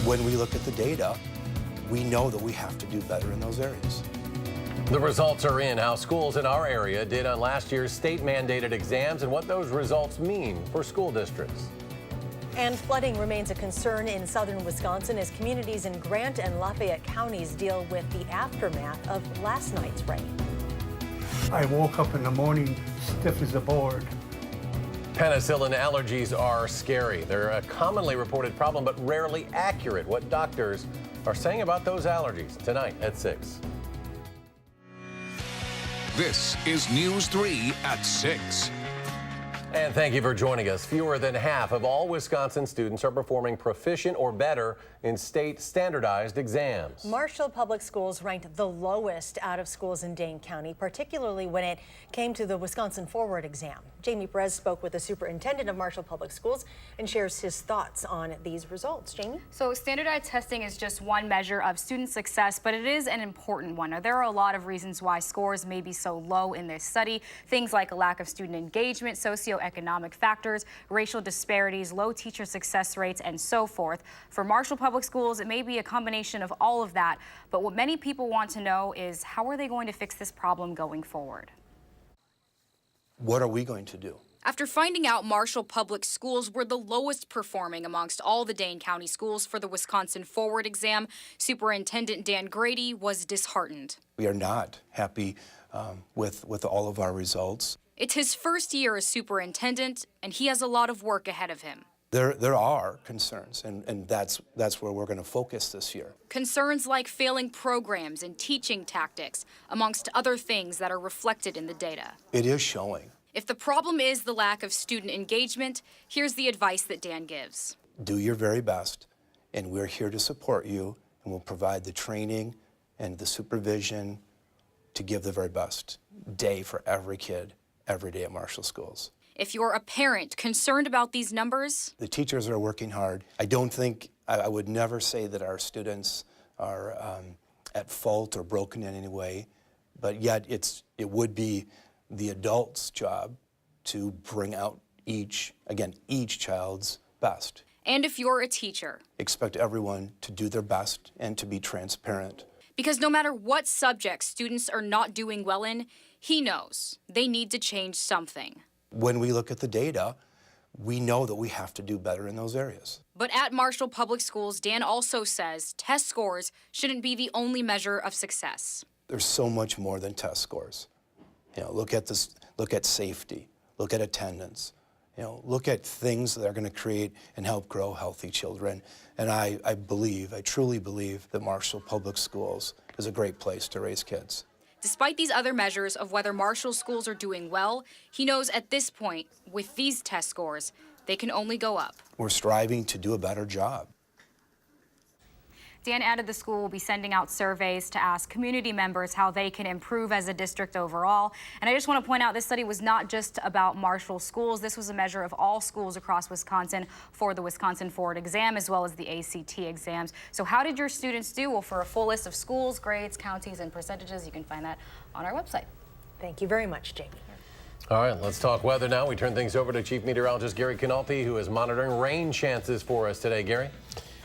When we look at the data, we know that we have to do better in those areas. The results are in. How schools in our area did on last year's state-mandated exams and what those results mean for school districts. And flooding remains a concern in southern Wisconsin as communities in Grant and Lafayette counties deal with the aftermath of last night's rain. I woke up in the morning stiff as a board. Penicillin allergies are scary. They're a commonly reported problem, but rarely accurate. What doctors are saying about those allergies tonight at 6. This is News 3 at 6. And thank you for joining us. Fewer than half of all Wisconsin students are performing proficient or better in state standardized exams. Marshall Public Schools ranked the lowest out of schools in Dane County, particularly when it came to the Wisconsin Forward exam. Jamie Perez spoke with the superintendent of Marshall Public Schools and shares his thoughts on these results. Jamie? So standardized testing is just one measure of student success, but it is an important one. Now, there are a lot of reasons why scores may be so low in this study. Things like a lack of student engagement, socioeconomic factors, racial disparities, low teacher success rates, and so forth. For Marshall Public Schools, it may be a combination of all of that, but what many people want to know is how are they going to fix this problem going forward? What are we going to do? After finding out Marshall Public Schools were the lowest performing amongst all the Dane County schools for the Wisconsin Forward exam, Superintendent Dan Grady was disheartened. We are not happy with all of our results. It's his first year as superintendent, and he has a lot of work ahead of him. There are concerns, and that's where we're going to focus this year. Concerns like failing programs and teaching tactics, amongst other things that are reflected in the data. It is showing. If the problem is the lack of student engagement, here's the advice that Dan gives. Do your very best, and we're here to support you, and we'll provide the training and the supervision to give the very best day for every kid every day at Marshall Schools. If you're a parent concerned about these numbers, the teachers are working hard. I don't think, I would never say that our students are at fault or broken in any way, but yet it would be the adult's job to bring out each child's best. And if you're a teacher, expect everyone to do their best and to be transparent. Because no matter what subjects students are not doing well in, he knows they need to change something. When we look at the data, we know that we have to do better in those areas. But at Marshall Public Schools, Dan also says test scores shouldn't be the only measure of success. There's so much more than test scores. You know, look at safety, look at attendance, you know, look at things that are going to create and help grow healthy children. And I truly believe that Marshall Public Schools is a great place to raise kids. Despite these other measures of whether Marshall schools are doing well, he knows at this point, with these test scores, they can only go up. We're striving to do a better job. Dan added the school will be sending out surveys to ask community members how they can improve as a district overall. And I just want to point out this study was not just about Marshall schools. This was a measure of all schools across Wisconsin for the Wisconsin Forward exam as well as the ACT exams. So how did your students do? Well, for a full list of schools, grades, counties, and percentages, you can find that on our website. Thank you very much, Jamie. All right, let's talk weather now. We turn things over to Chief Meteorologist Gary Canalpi, who is monitoring rain chances for us today. Gary?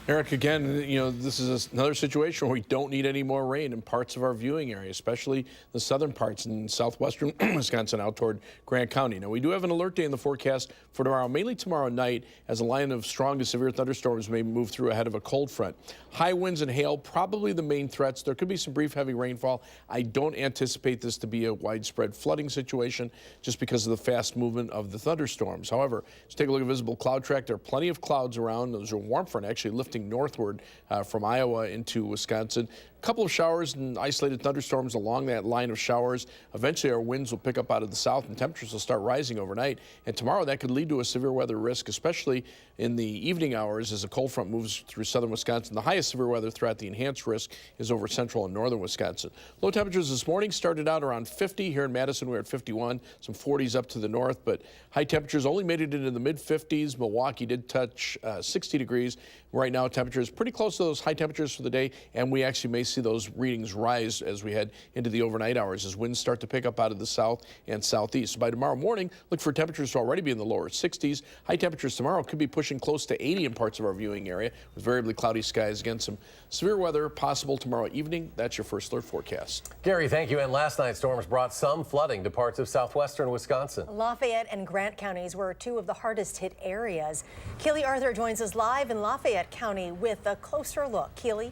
Eric, again, you know, this is another situation where we don't need any more rain in parts of our viewing area, especially the southern parts in southwestern Wisconsin out toward Grant County. Now, we do have an alert day in the forecast for tomorrow, mainly tomorrow night, as a line of strong to severe thunderstorms may move through ahead of a cold front. High winds and hail, probably the main threats. There could be some brief heavy rainfall. I don't anticipate this to be a widespread flooding situation just because of the fast movement of the thunderstorms. However, let's take a look at visible cloud track. There are plenty of clouds around. There's a warm front actually lifting northward from Iowa into Wisconsin. A couple of showers and isolated thunderstorms along that line of showers. Eventually our winds will pick up out of the south and temperatures will start rising overnight. And tomorrow that could lead to a severe weather risk, especially in the evening hours as a cold front moves through southern Wisconsin. The highest severe weather threat, the enhanced risk, is over central and northern Wisconsin. Low temperatures this morning started out around 50. Here in Madison we're at 51, some 40s up to the north, but high temperatures only made it into the mid-50s. Milwaukee did touch 60 degrees. Right now temperatures pretty close to those high temperatures for the day, and we actually may see those readings rise as we head into the overnight hours as winds start to pick up out of the south and southeast. So by tomorrow morning, look for temperatures to already be in the lower 60s. High temperatures tomorrow could be pushing close to 80 in parts of our viewing area with variably cloudy skies. Again, some severe weather possible tomorrow evening. That's your first alert forecast. Gary, thank you. And last night's storms brought some flooding to parts of southwestern Wisconsin. Lafayette and Grant counties were two of the hardest hit areas. Keely Arthur joins us live in Lafayette County with a closer look. Keely?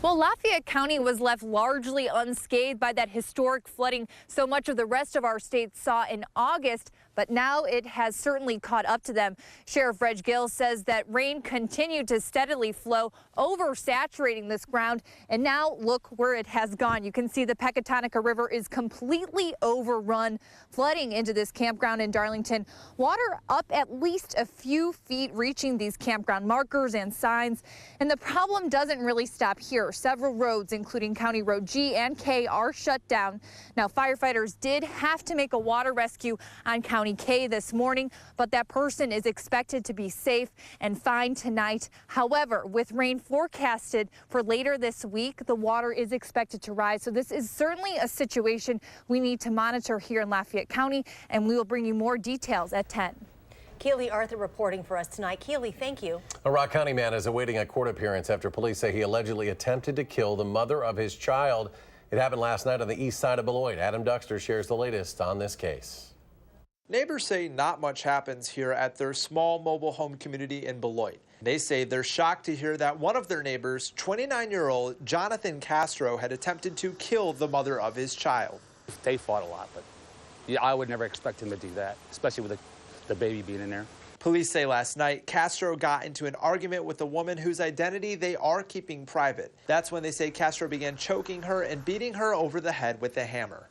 Well, Lafayette County was left largely unscathed by that historic flooding so much of the rest of our state saw in August, but now it has certainly caught up to them. Sheriff Reg Gill says that rain continued to steadily flow, oversaturating this ground, and now look where it has gone. You can see the Pecatonica River is completely overrun, flooding into this campground in Darlington. Water up at least a few feet, reaching these campground markers and signs, and the problem doesn't really stop here. Several roads, including County Road G and K, are shut down. Now, firefighters did have to make a water rescue on County K this morning, but that person is expected to be safe and fine tonight. However, with rain forecasted for later this week, the water is expected to rise. So this is certainly a situation we need to monitor here in Lafayette County, and we will bring you more details at 10. Keely Arthur reporting for us tonight. Keely, thank you. A Rock County man is awaiting a court appearance after police say he allegedly attempted to kill the mother of his child. It happened last night on the east side of Beloit. Adam Duxter shares the latest on this case. Neighbors say not much happens here at their small mobile home community in Beloit. They say they're shocked to hear that one of their neighbors, 29-year-old Jonathan Castro, had attempted to kill the mother of his child. They fought a lot, but yeah, I would never expect him to do that, especially with the baby being in there. Police say last night Castro got into an argument with a woman whose identity they are keeping private. That's when they say Castro began choking her and beating her over the head with a hammer.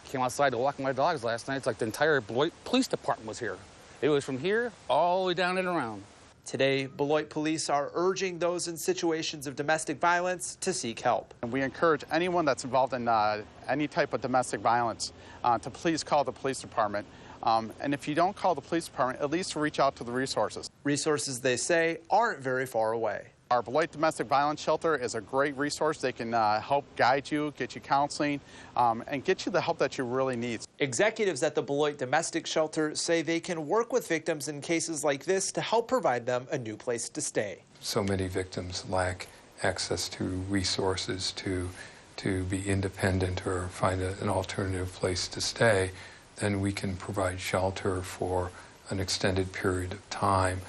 Came outside to walk my dogs last night. It's like the entire Beloit Police Department was here. It was from here all the way down and around. Today, Beloit police are urging those in situations of domestic violence to seek help. And we encourage anyone that's involved in any type of domestic violence to please call the police department. And if you don't call the police department, at least reach out to the resources. Resources, they say, aren't very far away. Our Beloit Domestic Violence Shelter is a great resource. They can help guide you, get you counseling, and get you the help that you really need. Executives at the Beloit Domestic Shelter say they can work with victims in cases like this to help provide them a new place to stay. So many victims lack access to resources to be independent or find an alternative place to stay. Then we can provide shelter for an extended period of time.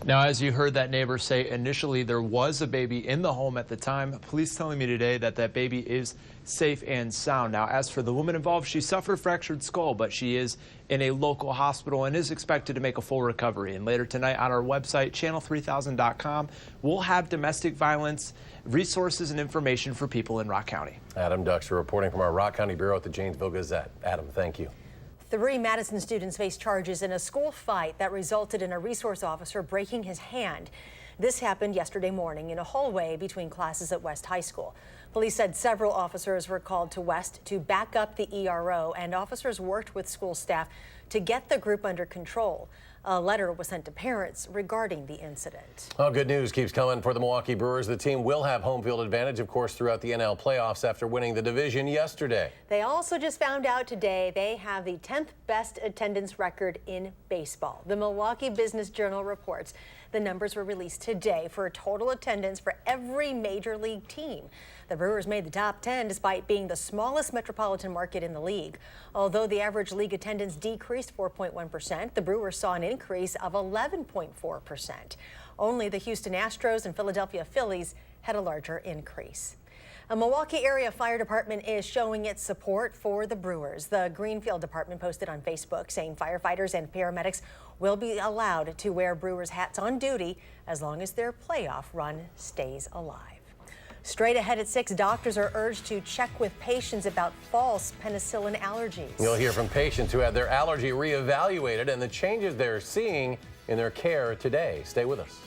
Now, as you heard that neighbor say, initially there was a baby in the home at the time. Police telling me today that that baby is safe and sound. Now, as for the woman involved, she suffered a fractured skull, but she is in a local hospital and is expected to make a full recovery. And later tonight on our website, channel3000.com, we'll have domestic violence resources and information for people in Rock County. Adam Duxter reporting from our Rock County Bureau at the Janesville Gazette. Adam, thank you. 3 Madison students face charges in a school fight that resulted in a resource officer breaking his hand. This happened yesterday morning in a hallway between classes at West High School. Police said several officers were called to West to back up the ERO, and officers worked with school staff to get the group under control. A letter was sent to parents regarding the incident. Well, good news keeps coming for the Milwaukee Brewers. The team will have home field advantage, of course, throughout the NL playoffs after winning the division yesterday. They also just found out today they have the 10th best attendance record in baseball. The Milwaukee Business Journal reports the numbers were released today for total attendance for every major league team. The Brewers made the top 10 despite being the smallest metropolitan market in the league. Although the average league attendance decreased 4.1%, the Brewers saw an increase of 11.4%. Only the Houston Astros and Philadelphia Phillies had a larger increase. A Milwaukee area fire department is showing its support for the Brewers. The Greenfield department posted on Facebook saying firefighters and paramedics will be allowed to wear Brewers hats on duty as long as their playoff run stays alive. Straight ahead at 6, doctors are urged to check with patients about false penicillin allergies. You'll hear from patients who had their allergy reevaluated and the changes they're seeing in their care today. Stay with us.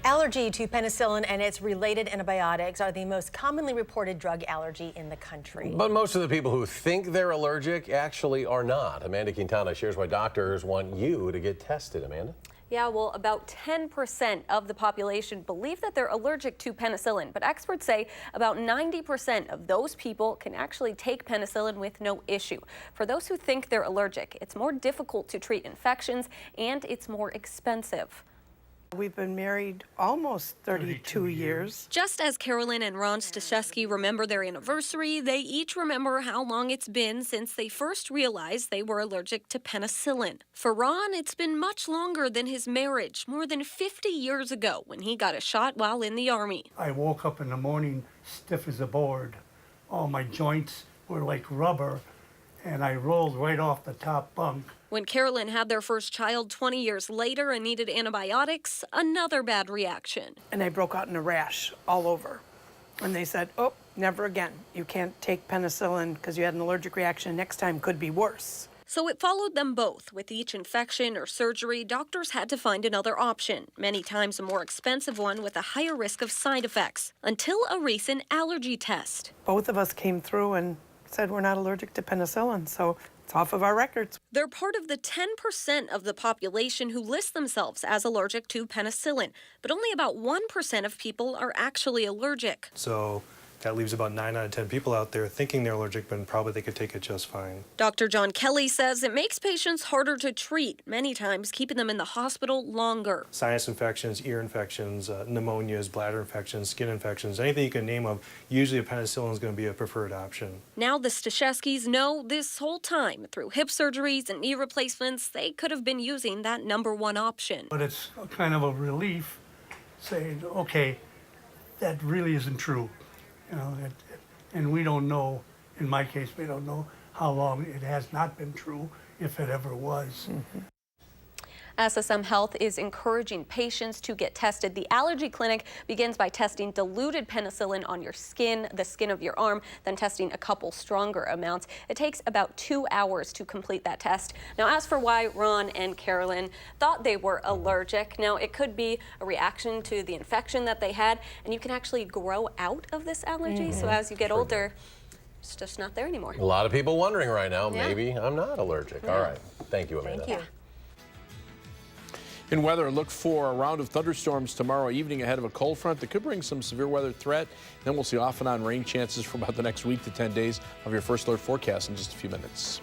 Allergy to penicillin and its related antibiotics are the most commonly reported drug allergy in the country. But most of the people who think they're allergic actually are not. Amanda Quintana shares why doctors want you to get tested. Amanda? Yeah, well, about 10% of the population believe that they're allergic to penicillin, but experts say about 90% of those people can actually take penicillin with no issue. For those who think they're allergic, it's more difficult to treat infections and it's more expensive. We've been married almost 32 years. Just as Carolyn and Ron Staszewski remember their anniversary, they each remember how long it's been since they first realized they were allergic to penicillin. For Ron, it's been much longer than his marriage, more than 50 years ago when he got a shot while in the Army. I woke up in the morning stiff as a board. All my joints were like rubber, and I rolled right off the top bunk. When Carolyn had their first child 20 years later and needed antibiotics, another bad reaction. And I broke out in a rash all over. And they said, oh, never again. You can't take penicillin because you had an allergic reaction. Next time could be worse. So it followed them both. With each infection or surgery, doctors had to find another option, many times a more expensive one with a higher risk of side effects, until a recent allergy test. Both of us came through and said we're not allergic to penicillin, so it's off of our records. They're part of the 10% of the population who list themselves as allergic to penicillin, but only about 1% of people are actually allergic. So that leaves about 9 out of 10 people out there thinking they're allergic, but probably they could take it just fine. Dr. John Kelly says it makes patients harder to treat, many times keeping them in the hospital longer. Sinus infections, ear infections, pneumonias, bladder infections, skin infections, anything you can name of, usually a penicillin is going to be a preferred option. Now the Staszewskis know this whole time, through hip surgeries and knee replacements, they could have been using that #1 option. But it's kind of a relief saying, okay, that really isn't true. You know, and we don't know, in my case, we don't know how long it has not been true, if it ever was. SSM Health is encouraging patients to get tested. The allergy clinic begins by testing diluted penicillin on your skin, the skin of your arm, then testing a couple stronger amounts. It takes about 2 hours to complete that test. Now, as for why Ron and Carolyn thought they were allergic, now it could be a reaction to the infection that they had, and you can actually grow out of this allergy. So as you get older, it's just not there anymore. A lot of people wondering right now, Yeah. maybe I'm not allergic. All right. Thank you, Amanda. Thank you. In weather, look for a round of thunderstorms tomorrow evening ahead of a cold front that could bring some severe weather threat. Then we'll see off and on rain chances for about the next week to 10 days of your first alert forecast in just a few minutes.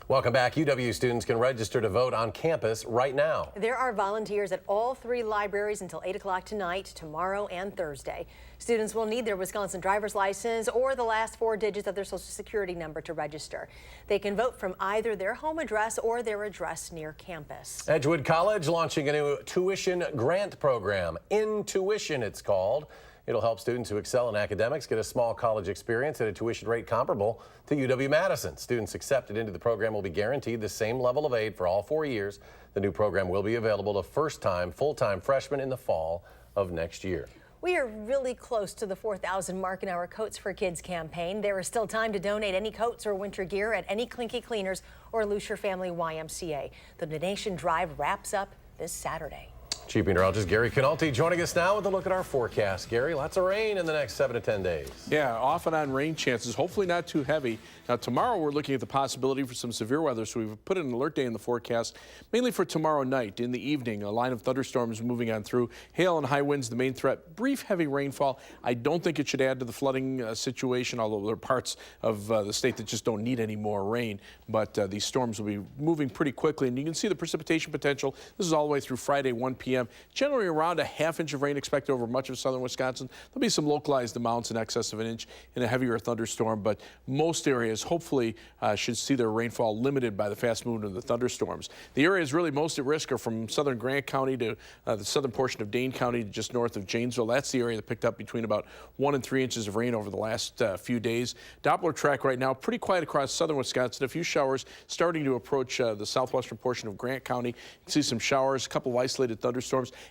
Welcome back. UW students can register to vote on campus right now. There are volunteers at all 3 libraries until 8 o'clock tonight, tomorrow, and Thursday. Students will need their Wisconsin driver's license or the last 4 digits of their Social Security number to register. They can vote from either their home address or their address near campus. Edgewood College launching a new tuition grant program. Intuition, it's called. It'll help students who excel in academics get a small college experience at a tuition rate comparable to UW-Madison. Students accepted into the program will be guaranteed the same level of aid for all 4 years. The new program will be available to first-time, full-time freshmen in the fall of next year. We are really close to the 4,000 mark in our Coats for Kids campaign. There is still time to donate any coats or winter gear at any Clinky Cleaners or Lucier Family YMCA. The donation drive wraps up this Saturday. Chief Meteorologist Gary Canalti joining us now with a look at our forecast. Gary, lots of rain in the next 7 to 10 days. Yeah, off and on rain chances, hopefully not too heavy. Now, tomorrow we're looking at the possibility for some severe weather, so we've put an alert day in the forecast, mainly for tomorrow night. In the evening, a line of thunderstorms moving on through. Hail and high winds, the main threat. Brief heavy rainfall. I don't think it should add to the flooding situation, although there are parts of the state that just don't need any more rain. But these storms will be moving pretty quickly, and you can see the precipitation potential. This is all the way through Friday, 1 p.m. Generally around a ½ inch of rain expected over much of southern Wisconsin. There'll be some localized amounts in excess of an inch in a heavier thunderstorm, but most areas hopefully should see their rainfall limited by the fast movement of the thunderstorms. The areas really most at risk are from southern Grant County to the southern portion of Dane County, just north of Janesville. That's the area that picked up between about 1 and 3 inches of rain over the last few days. Doppler track right now, pretty quiet across southern Wisconsin. A few showers starting to approach the southwestern portion of Grant County. You can see some showers, a couple of isolated thunderstorms,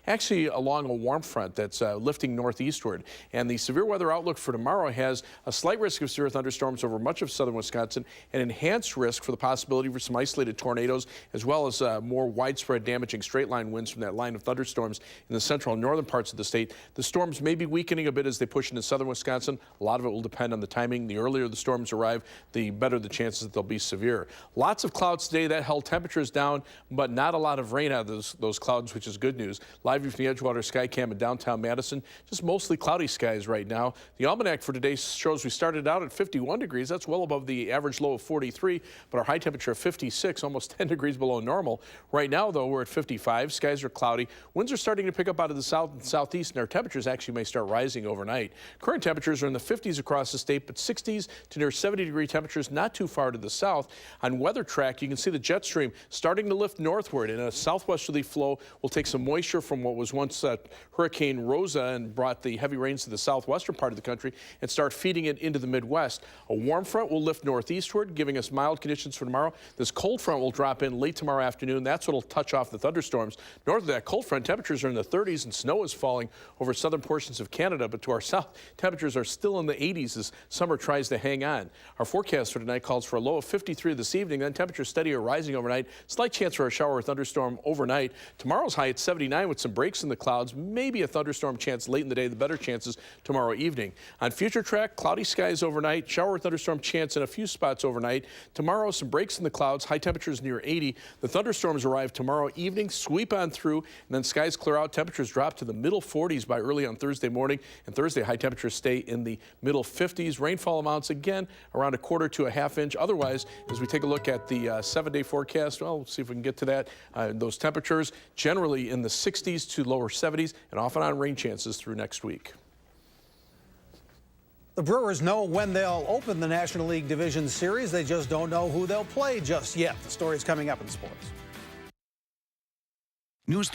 actually along a warm front that's lifting northeastward. And the severe weather outlook for tomorrow has a slight risk of severe thunderstorms over much of southern Wisconsin, an enhanced risk for the possibility for some isolated tornadoes, as well as more widespread damaging straight line winds from that line of thunderstorms in the central and northern parts of the state. The storms may be weakening a bit as they push into southern Wisconsin. A lot of it will depend on the timing. The earlier the storms arrive, the better the chances that they'll be severe. Lots of clouds today. That held temperatures down, but not a lot of rain out of those clouds, which is good news. Live view from the Edgewater Skycam in downtown Madison. Just mostly cloudy skies right now. The almanac for today shows we started out at 51 degrees. That's well above the average low of 43, but our high temperature of 56, almost 10 degrees below normal. Right now, though, we're at 55. Skies are cloudy. Winds are starting to pick up out of the south and southeast, and our temperatures actually may start rising overnight. Current temperatures are in the 50s across the state, but 60s to near 70-degree temperatures not too far to the south. On weather track, you can see the jet stream starting to lift northward, and a southwesterly flow will take some moisture from what was once Hurricane Rosa and brought the heavy rains to the southwestern part of the country and start feeding it into the Midwest. A warm front will lift northeastward, giving us mild conditions for tomorrow. This cold front will drop in late tomorrow afternoon. That's what will touch off the thunderstorms. North of that cold front, temperatures are in the 30s and snow is falling over southern portions of Canada, but to our south, temperatures are still in the 80s as summer tries to hang on. Our forecast for tonight calls for a low of 53 this evening, then temperatures steady or rising overnight. Slight chance for a shower or thunderstorm overnight. Tomorrow's high at 79 with some breaks in the clouds, maybe a thunderstorm chance late in the day, the better chances tomorrow evening. On future track, cloudy skies overnight, shower or thunderstorm chance in a few spots overnight. Tomorrow, some breaks in the clouds, high temperatures near 80. The thunderstorms arrive tomorrow evening, sweep on through, and then skies clear out. Temperatures drop to the middle 40s by early on Thursday morning, and Thursday high temperatures stay in the middle 50s. Rainfall amounts again around a quarter to a ½ inch. Otherwise, as we take a look at the 7-day forecast, well, we'll see if we can get to that. Those temperatures generally in the 60s to lower 70s, and off and on rain chances through next week. The Brewers know when they'll open the National League Division Series. They just don't know who they'll play just yet. The story's coming up in sports. News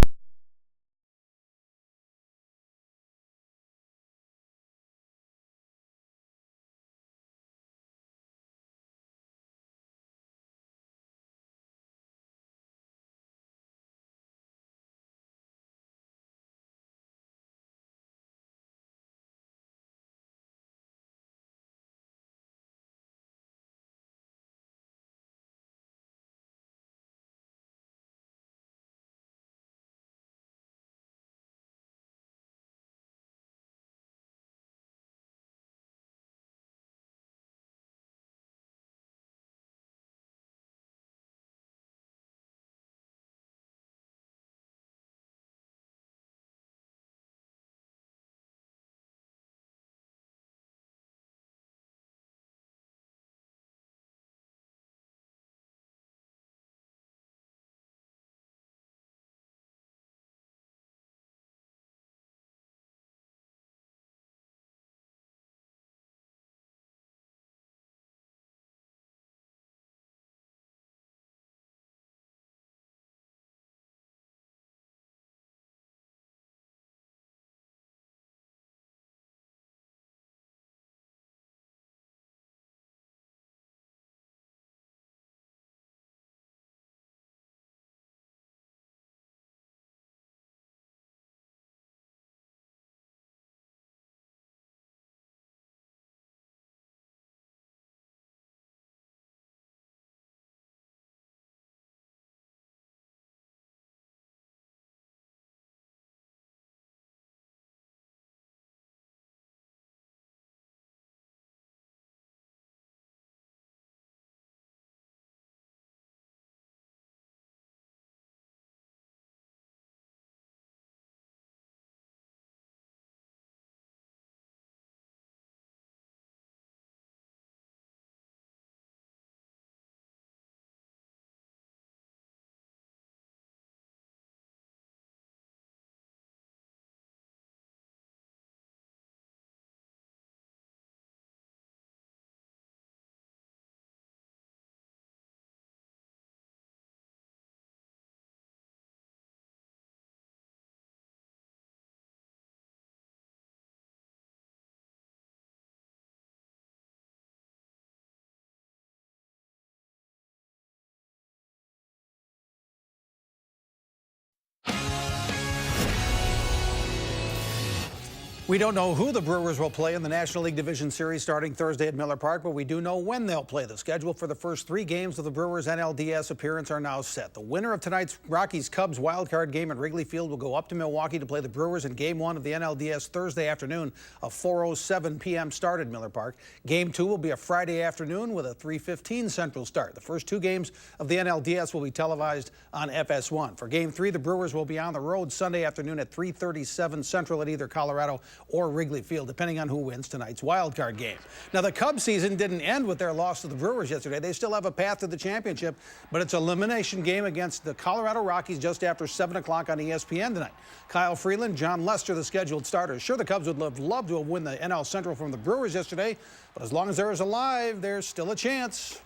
We don't know who the Brewers will play in the National League Division Series starting Thursday at Miller Park, but we do know when they'll play. The schedule for the first 3 games of the Brewers' NLDS appearance are now set. The winner of tonight's Rockies-Cubs wildcard game at Wrigley Field will go up to Milwaukee to play the Brewers in Game 1 of the NLDS Thursday afternoon, a 4:07 p.m. start at Miller Park. Game 2 will be a Friday afternoon with a 3:15 Central start. The first 2 games of the NLDS will be televised on FS1. For Game 3, the Brewers will be on the road Sunday afternoon at 3:37 Central at either Colorado or Wrigley Field, depending on who wins tonight's wild card game. Now, the Cubs season didn't end with their loss to the Brewers yesterday. They still have a path to the championship, but it's an elimination game against the Colorado Rockies just after 7 o'clock on ESPN tonight. Kyle Freeland, John Lester, the scheduled starters. Sure, the Cubs would love to have won the NL Central from the Brewers yesterday, but as long as they're alive, there's still a chance.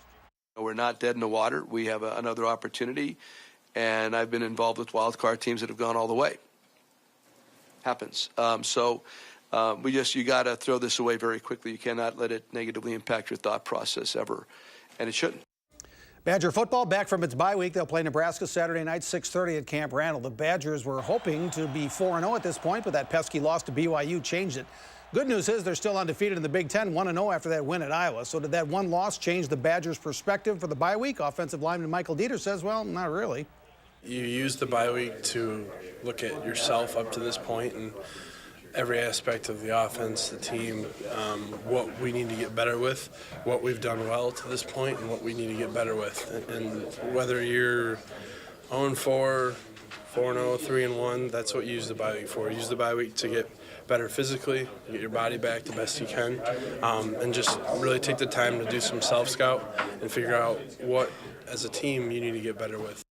We're not dead in the water. We have another opportunity, and I've been involved with wild card teams that have gone all the way. Happens. You got to throw this away very quickly. You cannot let it negatively impact your thought process ever, and it shouldn't. Badger football back from its bye week. They'll play Nebraska Saturday night, 6:30 at Camp Randall. The Badgers were hoping to be 4-0 at this point, but that pesky loss to BYU changed it. Good news is they're still undefeated in the Big Ten, 1-0 after that win at Iowa. So did that one loss change the Badgers' perspective for the bye week? Offensive lineman Michael Dieter says, well, not really. You use the bye week to look at yourself up to this point and every aspect of the offense, the team, what we need to get better with, what we've done well to this point, and what we need to get better with. And whether you're 0-4, 4-0, 3-1, that's what you use the bye week for. Use the bye week to get better physically, get your body back the best you can, and just really take the time to do some self-scout and figure out what, as a team, you need to get better with.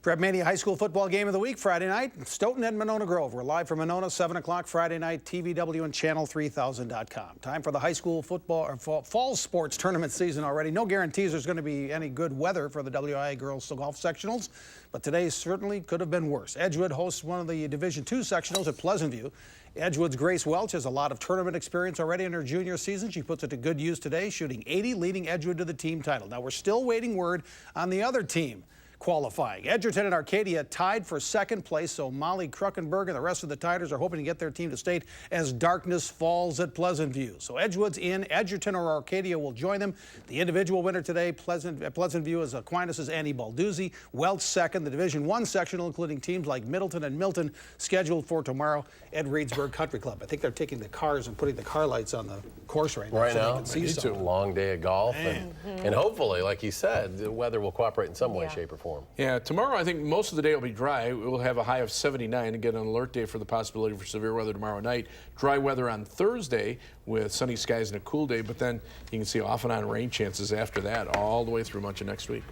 Prep Mania High School football game of the week Friday night. Stoughton and Monona Grove. We're live from Monona, 7 o'clock Friday night, TVW and channel3000.com. Time for the high school football or fall sports tournament season already. No guarantees there's going to be any good weather for the WIA girls golf sectionals, but today certainly could have been worse. Edgewood hosts one of the Division II sectionals at Pleasantview. Edgewood's Grace Welch has a lot of tournament experience already in her junior season. She puts it to good use today, shooting 80, leading Edgewood to the team title. Now, we're still waiting word on the other team qualifying. Edgerton and Arcadia tied for second place, so Molly Kruckenberg and the rest of the Tigers are hoping to get their team to state as darkness falls at Pleasantview. So Edgewood's in. Edgerton or Arcadia will join them. The individual winner today at Pleasantview is Aquinas' Annie Balduzzi. Welch second. The Division I sectional, including teams like Middleton and Milton, scheduled for tomorrow at Reedsburg Country Club. I think they're taking the cars and putting the car lights on the course right now. Right so now, they can see it's a long day of golf, and hopefully, like you said, the weather will cooperate in some way, shape, or form. Yeah, tomorrow I think most of the day will be dry. We'll have a high of 79 and get an alert day for the possibility for severe weather tomorrow night. Dry weather on Thursday with sunny skies and a cool day, but then you can see off and on rain chances after that all the way through much of next week.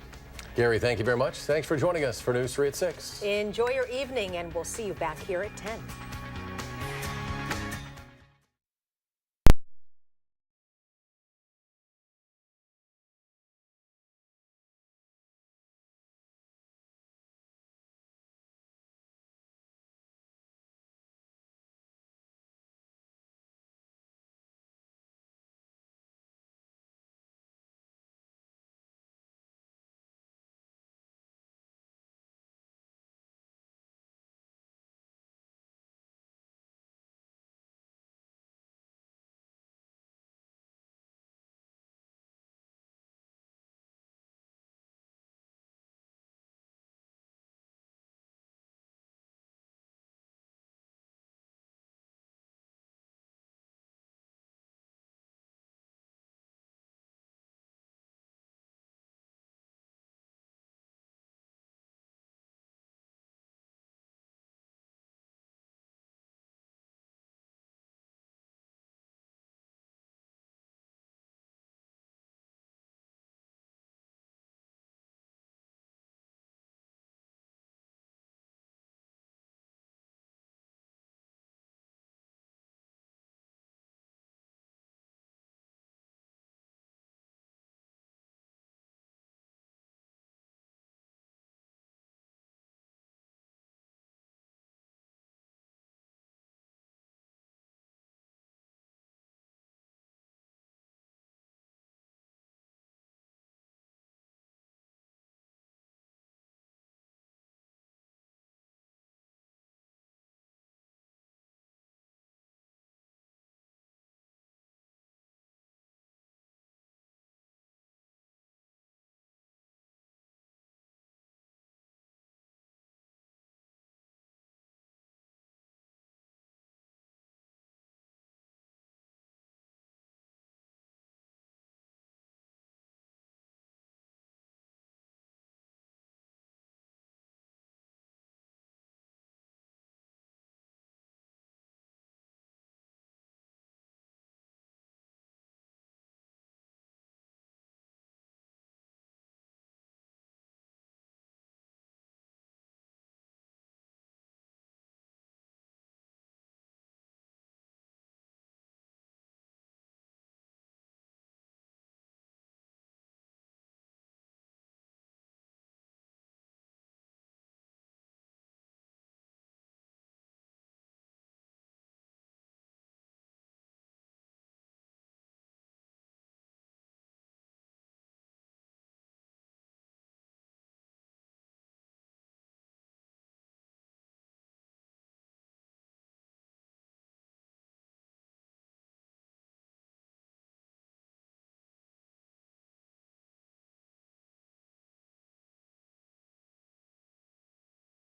Gary, thank you very much. Thanks for joining us for News 3 at 6. Enjoy your evening, and we'll see you back here at 10.